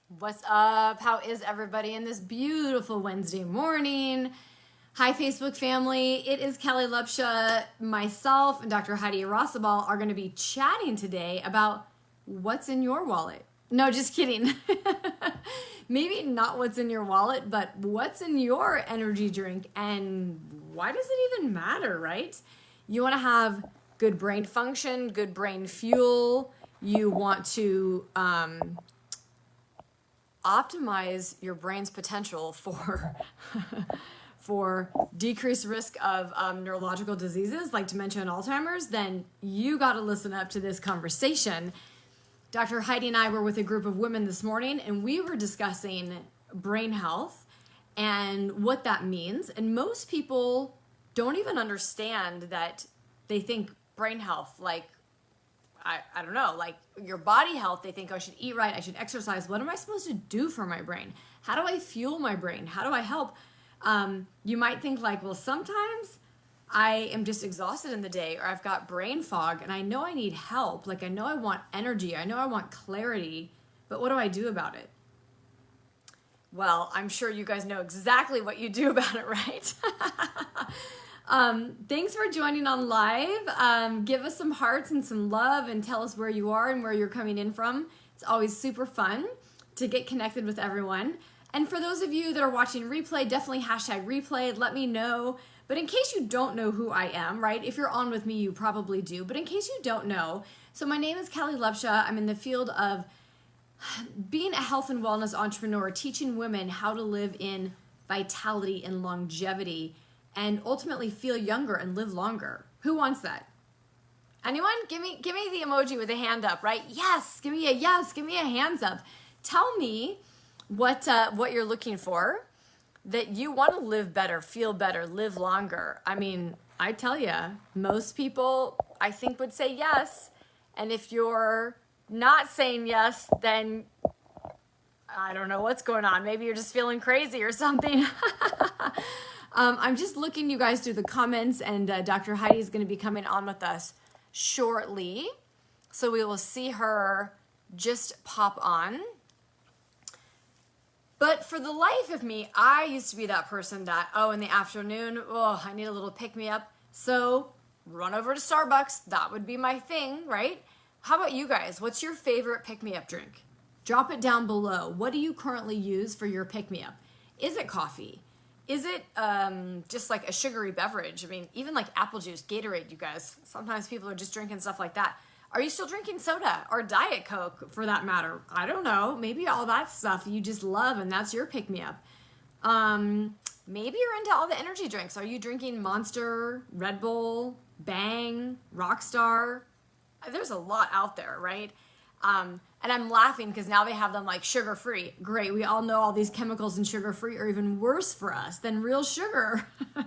What's up? How is everybody in this beautiful Wednesday morning? Hi, Facebook family. It is Kellie Lupsha. Myself and Dr. Heidi Rossabal are going to be chatting today about what's in your wallet. No, just kidding. Maybe not what's in your wallet, but what's in your energy drink and why does it even matter, right? You want to have good brain function, good brain fuel. You want to optimize your brain's potential for decreased risk of neurological diseases like dementia and Alzheimer's, then you got to listen up to this conversation. Dr. Heidi and I were with a group of women this morning, and we were discussing brain health and what that means. And most people don't even understand that. They think brain health, like, I don't know, like your body health, they think, oh, I should eat right, I should exercise. What am I supposed to do for my brain? How do I fuel my brain? How do I help? You might think like, well, sometimes I am just exhausted in the day, or I've got brain fog and I know I need help. Like I know I want energy, I know I want clarity, but what do I do about it? Well, I'm sure you guys know exactly what you do about it, right? Thanks for joining on live. Give us some hearts and some love and tell us where you are and where you're coming in from. It's always super fun to get connected with everyone. And for those of you that are watching replay, definitely hashtag replay. Let me know. But in case you don't know who I am, right? If you're on with me, you probably do. But in case you don't know, so my name is Kellie Lupsha. I'm in the field of being a health and wellness entrepreneur, teaching women how to live in vitality and longevity and ultimately feel younger and live longer. Who wants that? Anyone? Give me the emoji with a hand up, right? Yes, give me a yes, give me a hands up. Tell me what you're looking for, that you want to live better, feel better, live longer. I mean, I tell you, most people I think would say yes. And if you're not saying yes, then I don't know what's going on. Maybe you're just feeling crazy or something. I'm just looking you guys through the comments, and Dr. Heidi is going to be coming on with us shortly. So we will see her just pop on. But for the life of me, I used to be that person that, in the afternoon, I need a little pick-me-up. So run over to Starbucks. That would be my thing, right? How about you guys? What's your favorite pick-me-up drink? Drop it down below. What do you currently use for your pick-me-up? Is it coffee? Is it just like a sugary beverage? I mean, even like apple juice, Gatorade, you guys. Sometimes people are just drinking stuff like that. Are you still drinking soda or Diet Coke for that matter? I don't know. Maybe all that stuff you just love and that's your pick-me-up. Maybe you're into all the energy drinks. Are you drinking Monster, Red Bull, Bang, Rockstar? There's a lot out there, right? And I'm laughing because now they have them like sugar-free. Great, we all know all these chemicals in sugar-free are even worse for us than real sugar. But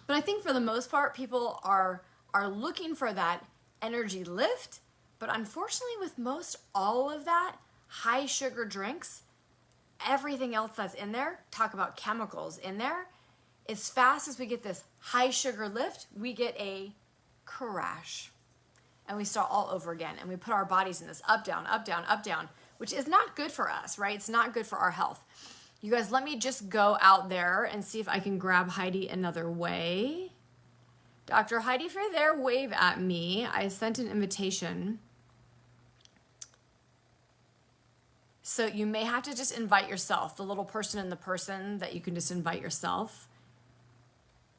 I think for the most part, people are looking for that energy lift. But unfortunately, with most all of that high sugar drinks, everything else that's in there, talk about chemicals in there, as fast as we get this high sugar lift, we get a crash. And we start all over again. And we put our bodies in this up, down, up, down, up, down, which is not good for us, right? It's not good for our health. You guys, let me just go out there and see if I can grab Heidi another way. Dr. Heidi, if you're there, wave at me. I sent an invitation. So you may have to just invite yourself, the little person in the person that you can just invite yourself.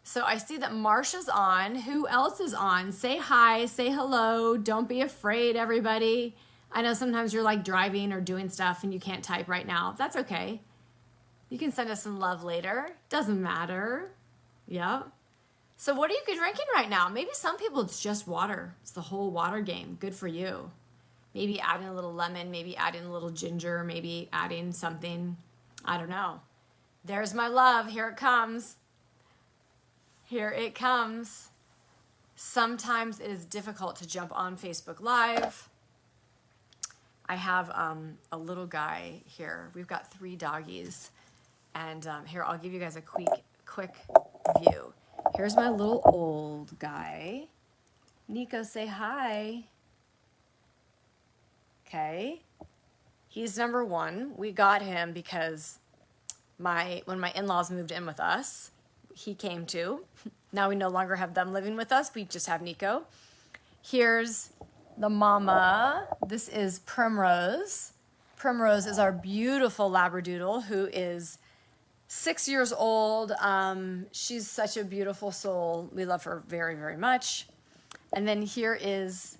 So I see that Marsha's on. Who else is on? Say hi, say hello. Don't be afraid, everybody. I know sometimes you're like driving or doing stuff and you can't type right now. That's okay. You can send us some love later. Doesn't matter. Yep. So what are you drinking right now? Maybe some people it's just water. It's the whole water game. Good for you. Maybe adding a little lemon, maybe adding a little ginger, maybe adding something. I don't know. There's my love. Here it comes. Here it comes. Sometimes it is difficult to jump on Facebook Live. I have a little guy here. We've got 3 doggies. And here, I'll give you guys a quick view. Here's my little old guy. Nico, say hi. Okay. He's number one. We got him because when my in-laws moved in with us, he came too. Now we no longer have them living with us. We just have Nico. Here's the mama. This is Primrose. Primrose is our beautiful Labradoodle who is 6 years old. She's such a beautiful soul. We love her very, very much. And then here is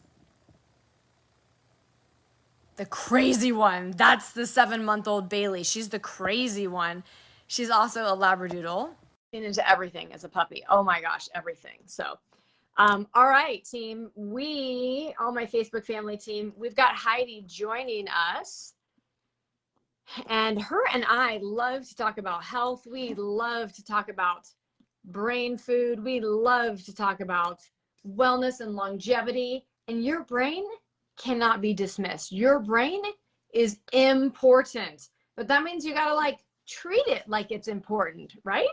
the crazy one. That's the 7-month-old Bailey. She's the crazy one. She's also a Labradoodle. Into everything as a puppy. Oh my gosh, everything. So, all right, team. All my Facebook family team, we've got Heidi joining us. And her and I love to talk about health. We love to talk about brain food. We love to talk about wellness and longevity. And your brain cannot be dismissed. Your brain is important. But that means you got to treat it like it's important, right?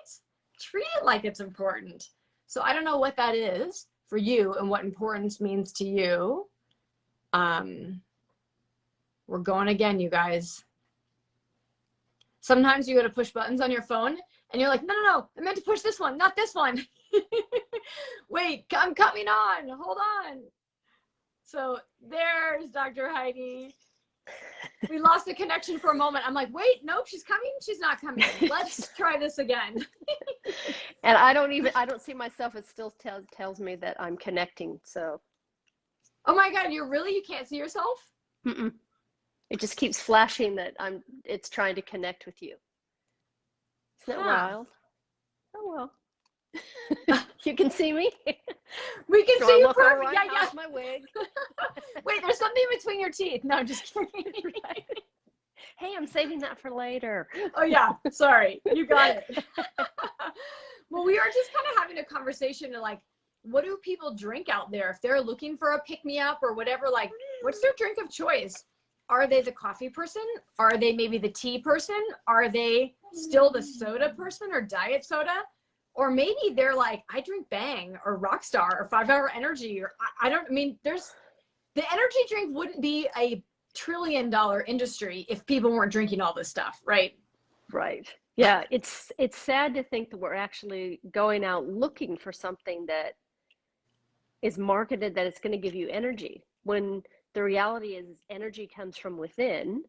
Treat it like it's important. So I don't know what that is for you and what importance means to you. We're going again, you guys. Sometimes you go to push buttons on your phone and you're like, no, I meant to push this one, not this one. Wait, I'm coming on, hold on. So there's Dr. Heidi. We lost the connection for a moment. I'm like, wait, nope, she's coming. She's not coming. Let's try this again. And I don't see myself. It still tells me that I'm connecting. So. Oh my God, you can't see yourself? Mm-mm. It just keeps flashing that it's trying to connect with you. Isn't that wild? Oh, well. You can see me? We can see you perfect. Yeah. How's my wig? Wait, there's something between your teeth. No, I'm just kidding. Right. Hey, I'm saving that for later. Oh yeah, sorry. You got it. Well, we are just kind of having a conversation to what do people drink out there? If they're looking for a pick-me-up or whatever, what's their drink of choice? Are they the coffee person? Are they maybe the tea person? Are they still the soda person or diet soda? Or maybe they're like, I drink Bang or Rockstar or 5 Hour Energy, or the energy drink wouldn't be a $1 trillion industry if people weren't drinking all this stuff, right? Right. Yeah. It's sad to think that we're actually going out looking for something that is marketed that it's going to give you energy, when the reality is energy comes from within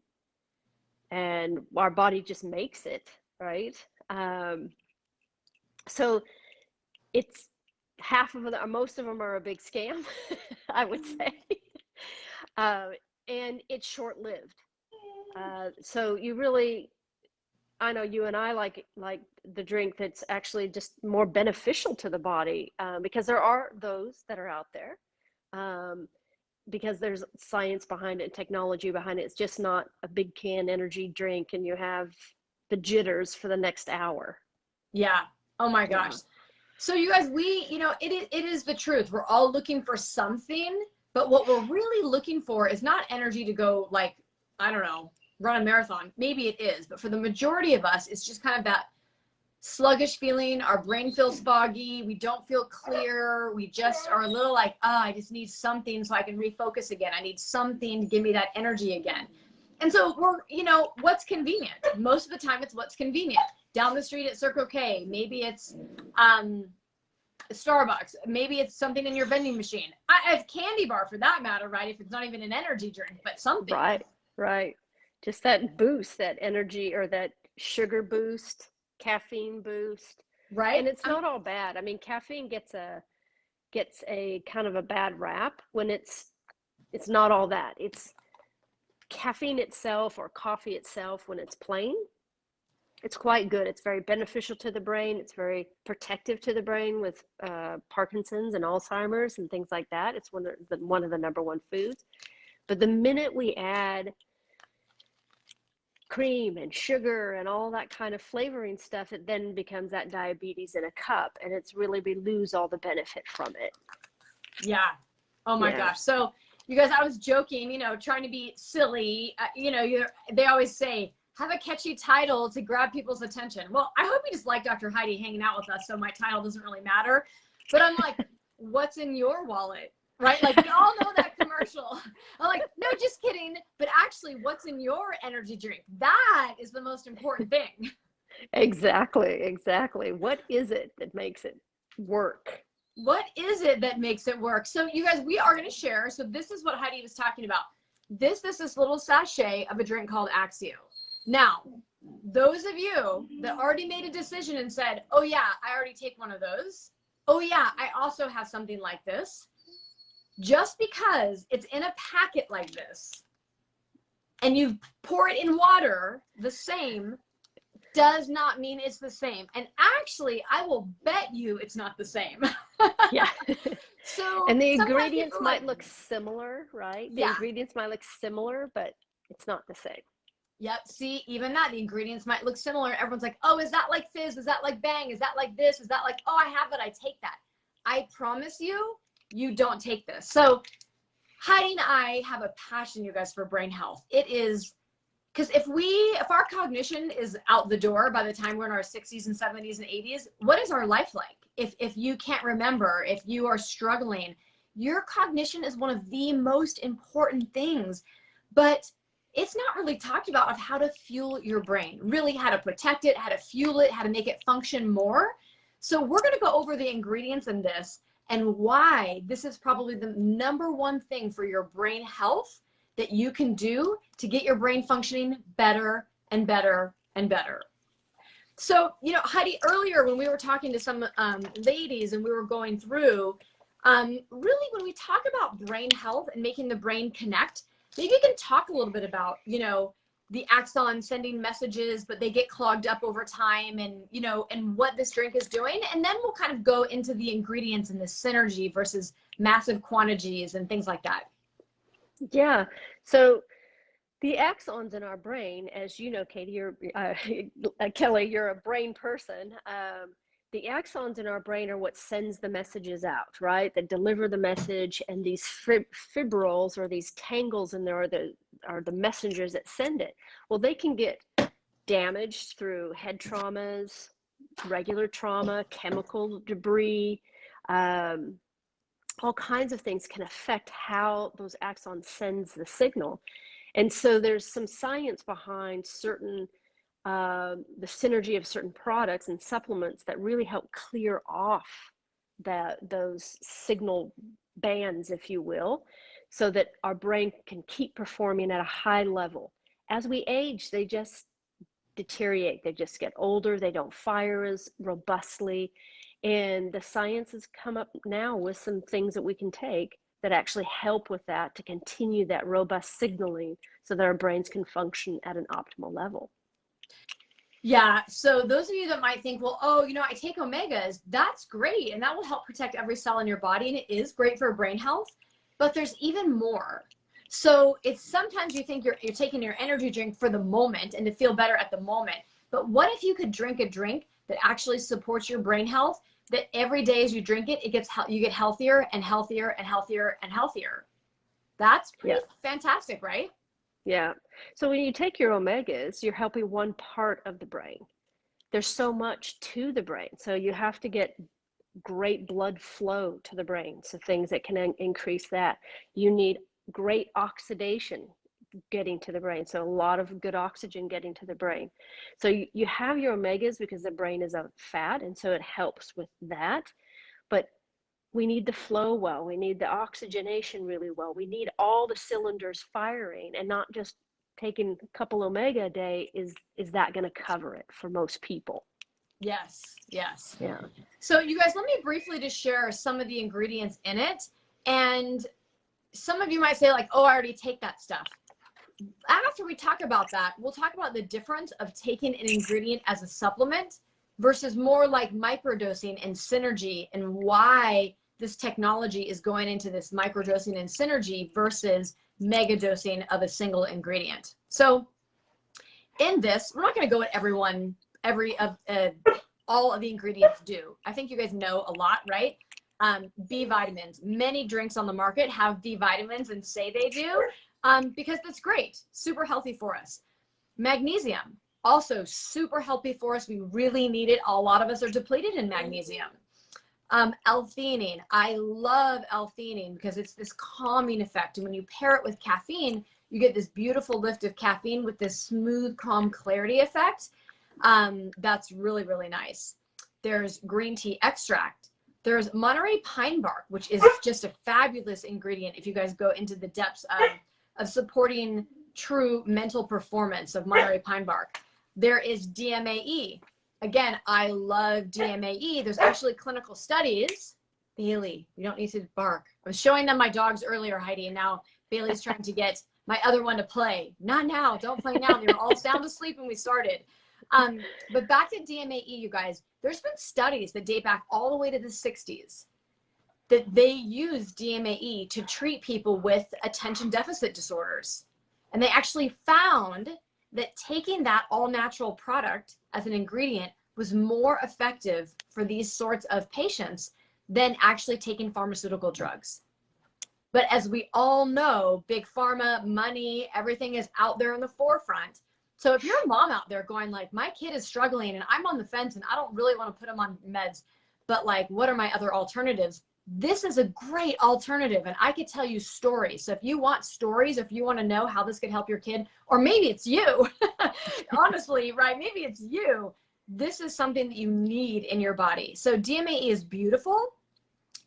and our body just makes it, right? So it's most of them are a big scam, I would say. And it's short-lived. So I know you and I like the drink that's actually just more beneficial to the body, because there are those that are out there, because there's science behind it and technology behind it. It's just not a big can energy drink and you have the jitters for the next hour. Yeah. Oh my gosh. Yeah. So you guys, it is the truth. We're all looking for something, but what we're really looking for is not energy to go I don't know, run a marathon. Maybe it is, but for the majority of us, it's just kind of that sluggish feeling. Our brain feels foggy. We don't feel clear. We just are a little I just need something so I can refocus again. I need something to give me that energy again. And so we're, what's convenient? Most of the time it's what's convenient. Down the street at Circle K, maybe it's Starbucks, maybe it's something in your vending machine. A candy bar for that matter, right? If it's not even an energy drink, but something. Right. Just that boost, that energy or that sugar boost, caffeine boost. Right. And it's not all bad. I mean, caffeine gets a kind of a bad rap when it's not all that. It's caffeine itself or coffee itself when it's plain. It's quite good. It's very beneficial to the brain. It's very protective to the brain with Parkinson's and Alzheimer's and things like that. It's one of the number one foods. But the minute we add cream and sugar and all that kind of flavoring stuff, it then becomes that diabetes in a cup, and it's really, we lose all the benefit from it. Yeah. Oh my gosh. So you guys, I was joking, trying to be silly. They always say, have a catchy title to grab people's attention. Well, I hope you just like Dr. Heidi hanging out with us, so my title doesn't really matter. But I'm like, what's in your wallet? right? Like we all know that commercial. I'm like, no, just kidding. But actually, what's in your energy drink? That is the most important thing. Exactly. What is it that makes it work? What is it that makes it work? So you guys, we are going to share. So this is what Heidi was talking about. This little sachet of a drink called Axio. Now, those of you that already made a decision and said, oh yeah, I already take one of those. Oh yeah, I also have something like this. Just because it's in a packet like this and you pour it in water the same does not mean it's the same. And actually, I will bet you it's not the same. Yeah. So And the sometimes ingredients people might look similar, right? The yeah. ingredients might look similar, but it's not the same. Yep. See, even that, the ingredients might look similar. Everyone's like, oh, is that like fizz? Is that like bang? Is that like this? Is that like, oh, I have it, I take that. I promise you, you don't take this. So Heidi and I have a passion, you guys, for brain health. It is because if our cognition is out the door by the time we're in our 60s and 70s and 80s, what is our life like? If you can't remember, if you are struggling, your cognition is one of the most important things. But it's not really talked about of how to fuel your brain, really how to protect it, how to fuel it, how to make it function more. So we're going to go over the ingredients in this and why this is probably the number one thing for your brain health that you can do to get your brain functioning better and better and better. So, Heidi, earlier when we were talking to some ladies and we were going through, really when we talk about brain health and making the brain connect, maybe you can talk a little bit about, the axon sending messages, but they get clogged up over time and, and what this drink is doing. And then we'll kind of go into the ingredients and the synergy versus massive quantities and things like that. Yeah. So the axons in our brain, as you know, Katie, Kelly, you're a brain person. The axons in our brain are what sends the messages out, right? That deliver the message, and these fibrils or these tangles in there are the messengers that send it. Well, they can get damaged through head traumas, regular trauma, chemical debris, all kinds of things can affect how those axons sends the signal. And so there's some science behind certain the synergy of certain products and supplements that really help clear off those signal bands, if you will, so that our brain can keep performing at a high level. As we age, they just deteriorate. They just get older. They don't fire as robustly. And the science has come up now with some things that we can take that actually help with that to continue that robust signaling so that our brains can function at an optimal level. Yeah. So those of you that might think, well, oh, I take omegas, that's great. And that will help protect every cell in your body. And it is great for brain health, but there's even more. So it's sometimes you think you're taking your energy drink for the moment and to feel better at the moment. But what if you could drink a drink that actually supports your brain health, that every day as you drink it, you get healthier and healthier and healthier and healthier? That's pretty fantastic, right? Yeah. So when you take your omegas, you're helping one part of the brain. There's so much to the brain. So you have to get great blood flow to the brain. So things that can increase that. You need great oxidation getting to the brain. So a lot of good oxygen getting to the brain. So you have your omegas because the brain is a fat, and so it helps with that. But we need the flow well. We need the oxygenation really well. We need all the cylinders firing, and not just taking a couple omega a day is that going to cover it for most people? Yes. Yeah. So you guys, let me briefly just share some of the ingredients in it. And some of you might say like, oh, I already take that stuff. After we talk about that, we'll talk about the difference of taking an ingredient as a supplement versus more like microdosing and synergy, and why this technology is going into this microdosing and synergy versus mega dosing of a single ingredient. So in this, we're not going to go at all of the ingredients do. I think you guys know a lot, right? B vitamins. Many drinks on the market have B vitamins and say they do, because that's great. Super healthy for us. Magnesium, also super healthy for us. We really need it. A lot of us are depleted in magnesium. L-theanine. I love L-theanine because it's this calming effect. And when you pair it with caffeine, you get this beautiful lift of caffeine with this smooth, calm clarity effect. That's really, really nice. There's green tea extract. There's Monterey pine bark, which is just a fabulous ingredient if you guys go into the depths of supporting true mental performance of Monterey pine bark. There is DMAE. Again, I love DMAE. There's actually clinical studies. Bailey, you don't need to bark. I was showing them my dogs earlier, Heidi, and now Bailey's trying to get my other one to play. Not now. Don't play now. They were all sound asleep when we started. But back to DMAE, you guys, there's been studies that date back all the way to the 60s that they use DMAE to treat people with attention deficit disorders. And they actually found that taking that all natural product as an ingredient was more effective for these sorts of patients than actually taking pharmaceutical drugs. But as we all know, big pharma, money, everything is out there in the forefront. So if you're a mom out there going like, my kid is struggling and I'm on the fence and I don't really want to put him on meds, but like, what are my other alternatives? This is a great alternative. And I could tell you stories. So if you want stories, if you want to know how this could help your kid, or maybe it's you, honestly, right? Maybe it's you. This is something that you need in your body. So DMAE is beautiful.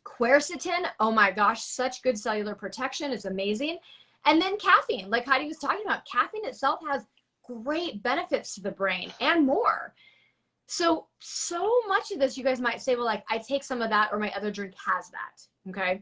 Quercetin, oh my gosh, such good cellular protection. It's amazing. And then caffeine, like Heidi was talking about, caffeine itself has great benefits to the brain and more. So much of this, you guys might say, well, like I take some of that or my other drink has that, okay?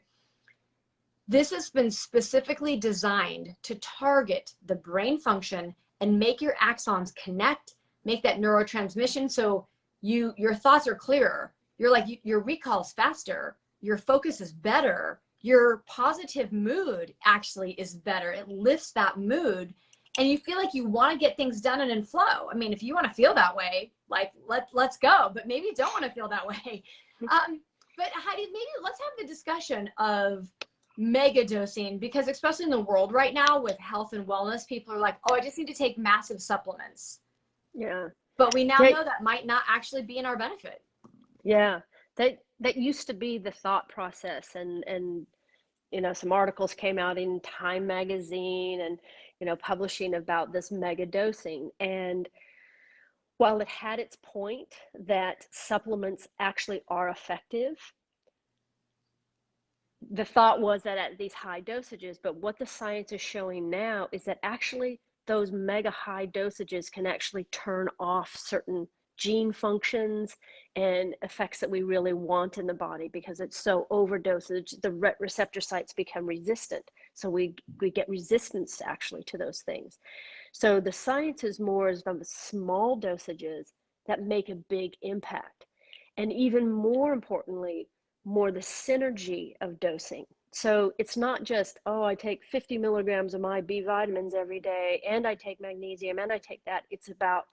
This has been specifically designed to target the brain function and make your axons connect, make that neurotransmission so your thoughts are clearer. You're like, your recall is faster, your focus is better, your positive mood actually is better. It lifts that mood. And you feel like you want to get things done and in flow. I mean, if you want to feel that way, like let's go. But maybe you don't want to feel that way. But Heidi, maybe let's have the discussion of mega dosing, because especially in the world right now with health and wellness, people are like, oh, I just need to take massive supplements. Yeah. But we now know that might not actually be in our benefit. Yeah. That used to be the thought process, and you know, some articles came out in Time magazine and, you know, publishing about this mega dosing. And while it had its point that supplements actually are effective, the thought was that at these high dosages, but what the science is showing now is that actually those mega high dosages can actually turn off certain gene functions and effects that we really want in the body, because it's so overdosage, the receptor sites become resistant. So we get resistance actually to those things. So the science is more of the small dosages that make a big impact. And even more importantly, more the synergy of dosing. So it's not just, oh, I take 50 milligrams of my B vitamins every day and I take magnesium and I take that. It's about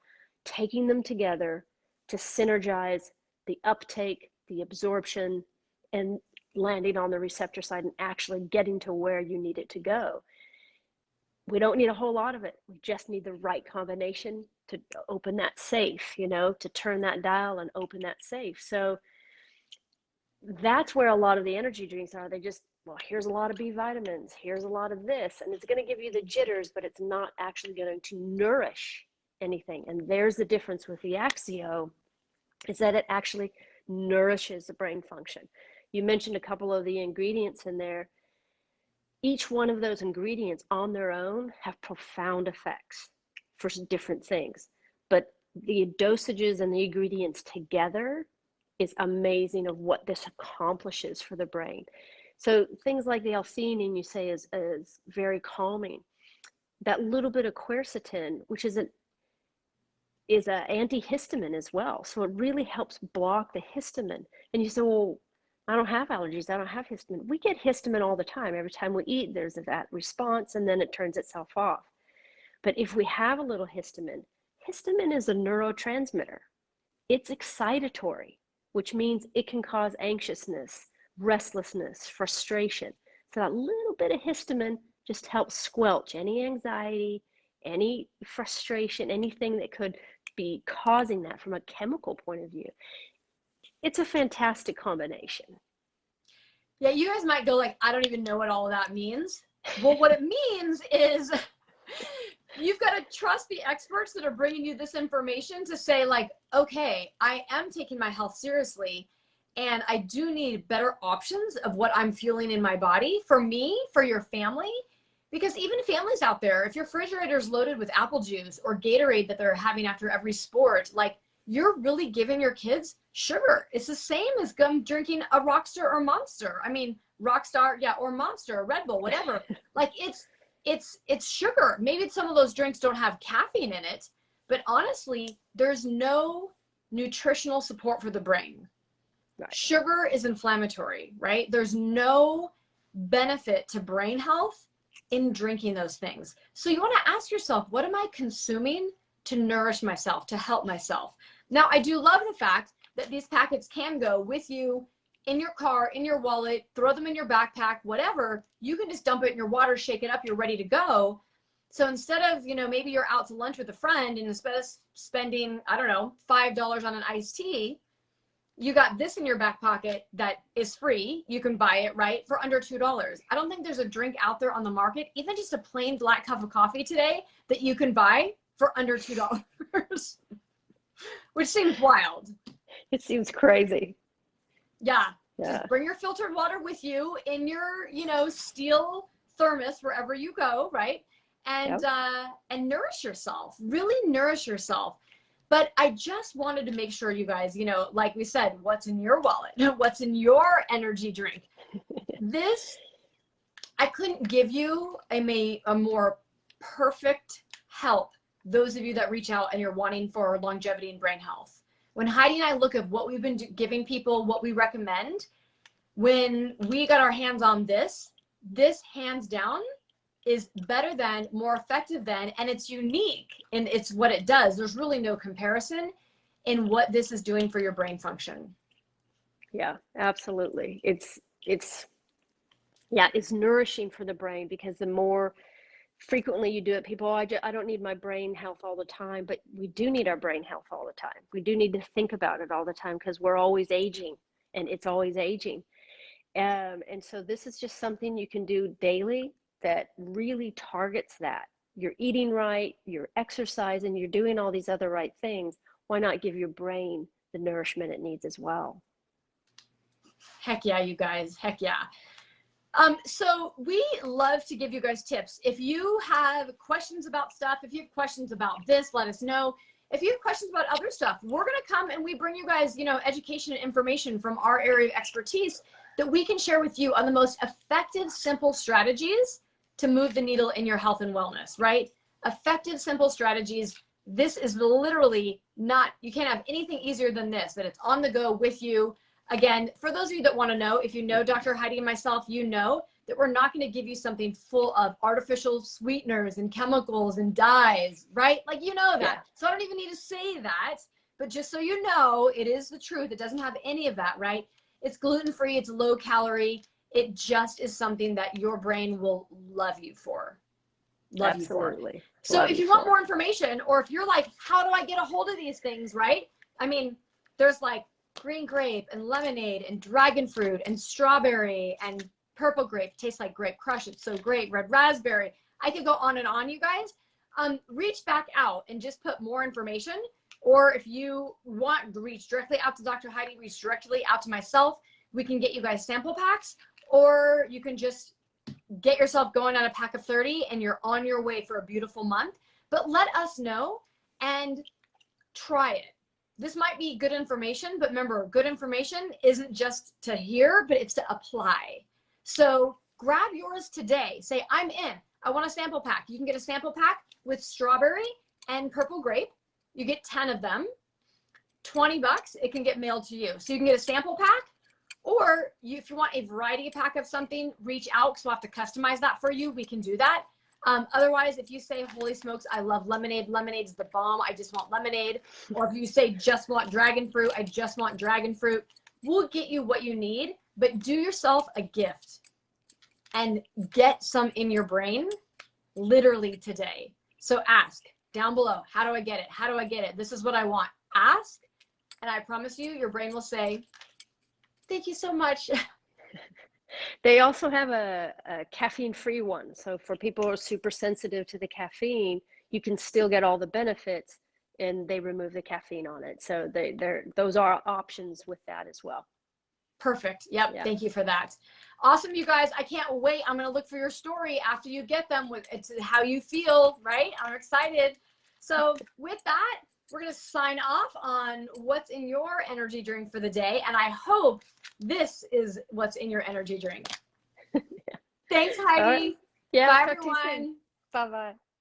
taking them together to synergize the uptake, the absorption, and landing on the receptor side and actually getting to where you need it to go. We don't need a whole lot of it. We just need the right combination to open that safe, you know, to turn that dial and open that safe. So that's where a lot of the energy drinks are. They just, well, here's a lot of B vitamins, here's a lot of this, and it's going to give you the jitters, but it's not actually going to nourish anything. And there's the difference with the Axio, is that it actually nourishes the brain function. You mentioned a couple of the ingredients in there. Each one of those ingredients on their own have profound effects for different things, but the dosages and the ingredients together is amazing of what this accomplishes for the brain. So things like the L-theanine, you say, is very calming. That little bit of quercetin, which is an antihistamine as well. So it really helps block the histamine. And you say, well, I don't have allergies, I don't have histamine. We get histamine all the time. Every time we eat, there's that response, and then it turns itself off. But if we have a little histamine is a neurotransmitter. It's excitatory, which means it can cause anxiousness, restlessness, frustration. So that little bit of histamine just helps squelch any anxiety, any frustration, anything that could be causing that from a chemical point of view. it's a fantastic combination. Yeah, you guys might go like, I don't even know what all of that means. Well, what it means is you've got to trust the experts that are bringing you this information to say like, okay, I am taking my health seriously and I do need better options of what I'm feeling in my body for me, for your family. Because even families out there, if your refrigerator is loaded with apple juice or Gatorade that they're having after every sport, like you're really giving your kids sugar. It's the same as drinking a Rockstar or Monster. I mean, Rockstar, yeah, or Monster, or Red Bull, whatever. Like it's sugar. Maybe some of those drinks don't have caffeine in it, but honestly, there's no nutritional support for the brain. Right. Sugar is inflammatory, right? There's no benefit to brain health in drinking those things. So you want to ask yourself, what am I consuming to nourish myself, to help myself? Now, I do love the fact that these packets can go with you in your car, in your wallet, throw them in your backpack, whatever. You can just dump it in your water, shake it up, you're ready to go. So instead of, maybe you're out to lunch with a friend and instead of spending, I don't know, $5 on an iced tea, you got this in your back pocket that is free. You can buy it, right, for under $2. I don't think there's a drink out there on the market, even just a plain black cup of coffee today, that you can buy for under $2, which seems wild. It seems crazy. Yeah. Just bring your filtered water with you in your, steel thermos wherever you go, right? And and nourish yourself. Really nourish yourself. But I just wanted to make sure you guys, like we said, what's in your wallet? What's in your energy drink? This, I couldn't give you a more perfect help, those of you that reach out and you're wanting for longevity and brain health. When Heidi and I look at what we've been giving people, what we recommend, when we got our hands on this hands down is better than, more effective than, and it's unique and it's what it does. There's really no comparison in what this is doing for your brain function. Yeah, absolutely. It's nourishing for the brain, because the more frequently you do it, people, I don't need my brain health all the time, but we do need our brain health all the time. We do need to think about it all the time, because we're always aging and it's always aging. And so this is just something you can do daily that really targets that. You're eating right, you're exercising, you're doing all these other right things. Why not give your brain the nourishment it needs as well? Heck yeah, you guys. Heck yeah. So we love to give you guys tips. If you have questions about stuff, if you have questions about this, let us know. If you have questions about other stuff, we're going to come and we bring you guys, education and information from our area of expertise that we can share with you on the most effective, simple strategies to move the needle in your health and wellness, right? Effective, simple strategies. This is literally not, you can't have anything easier than this, that it's on the go with you. Again, for those of you that want to know, if you know Dr. Heidi and myself, you know that we're not going to give you something full of artificial sweeteners and chemicals and dyes, right? Like, that. Yeah. So I don't even need to say that, but just so you know, it is the truth. It doesn't have any of that, right? It's gluten-free, it's low calorie. It just is something that your brain will love you for. Absolutely. So if you want more information, or if you're like, how do I get a hold of these things, right? I mean, there's like green grape and lemonade and dragon fruit and strawberry and purple grape. Tastes like grape crush. It's so great. Red raspberry. I could go on and on, you guys. Reach back out and just put more information. Or if you want to reach directly out to Dr. Heidi, reach directly out to myself. We can get you guys sample packs, or you can just get yourself going on a pack of 30 and you're on your way for a beautiful month. But let us know and try it. This might be good information, but remember, good information isn't just to hear, but it's to apply. So grab yours today. Say, I'm in. I want a sample pack. You can get a sample pack with strawberry and purple grape. You get 10 of them. $20. It can get mailed to you. So you can get a sample pack, or if you want a variety pack of something, reach out, because we'll have to customize that for you. We can do that. Otherwise, if you say, holy smokes, I love lemonade. Lemonade's the bomb. I just want lemonade. Or if you say, just want dragon fruit. I just want dragon fruit. We'll get you what you need, but do yourself a gift and get some in your brain literally today. So ask down below, how do I get it? How do I get it? This is what I want. Ask, And I promise you, your brain will say, thank you so much. They also have a caffeine-free one. So for people who are super sensitive to the caffeine, you can still get all the benefits, and they remove the caffeine on it. So those are options with that as well. Perfect. Yep. Yeah. Thank you for that. Awesome, you guys. I can't wait. I'm going to look for your story after you get them with it's how you feel, right? I'm excited. So with that, we're going to sign off on what's in your energy drink for the day. And I hope this is what's in your energy drink. Thanks, Heidi. Right. Yeah. Bye, Talk to you soon. everyone. Bye-bye.